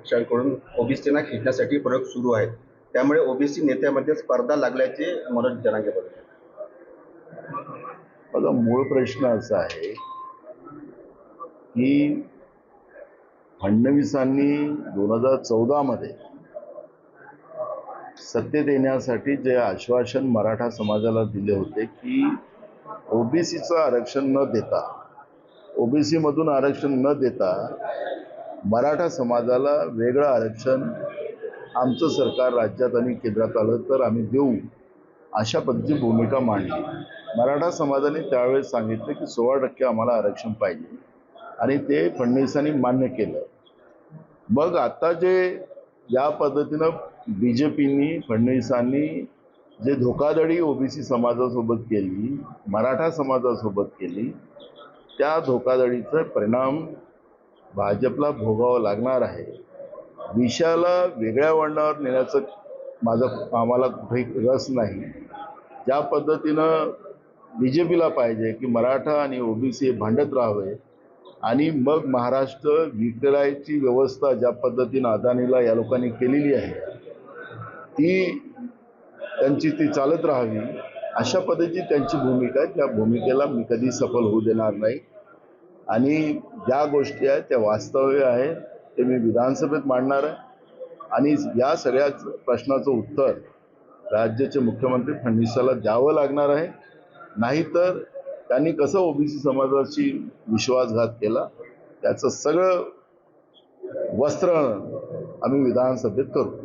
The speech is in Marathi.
पक्षांकडून ओबीसींना खेचण्यासाठी प्रयोग सुरू आहेत. त्यामुळे ओबीसी नेत्यामध्ये स्पर्धा लागल्याचे मनोज जरांगे बोलले. बघा, मूळ प्रश्न असा आहे की फडणवीसांनी 2014 मध्ये सत्तेत येण्यासाठी जे आश्वासन मराठा समाजाला दिले होते की ओबीसीचं आरक्षण न देता, ओबीसी मधून आरक्षण न देता मराठा समाजाला वेगळं आरक्षण आमचं सरकार राज्यात आणि केंद्रात आलं तर आम्ही देऊ, अशा पद्धतीची भूमिका मांडली. मराठा समाजाने त्यावेळेस सांगितलं की 16% आम्हाला आरक्षण पाहिजे आणि ते फडणवीसांनी मान्य केलं. मग आता जे या पद्धतीनं बीजेपीनी, फडणवीसांनी जे धोकाधडी ओबीसी समाजासोबत केली, मराठा समाजासोबत केली, त्या धोकाधडीचा परिणाम भाजपला भोगावं लागणार आहे. विषयाला वेगळ्या वळणावर नेण्याचं आम्हाला कुठेही रस नाही. ज्या पद्धतीनं बीजेपीला पाहिजे की मराठा आणि ओबीसी भांडत राहावे आणि मग महाराष्ट्र विकरायची व्यवस्था ज्या पद्धतीनं अदानीला या लोकांनी केलेली आहे ती चालत राहावी, अशा पद्धतीची त्यांची भूमिका आहे. त्या भूमिकेला मी कधी सफल होऊ देणार नाही आणि ज्या गोष्टी आहेत त्या वास्तव्य आहेत ते मी विधानसभेत मांडणार आहे आणि या सगळ्या प्रश्नाचं उत्तर राज्याचे मुख्यमंत्री फडणवीसाला द्यावं लागणार आहे. नाहीतर त्यांनी कसं ओबीसी समाजाशी विश्वासघात केला त्याचं सगळं वस्त्र आम्ही विधानसभेत करू.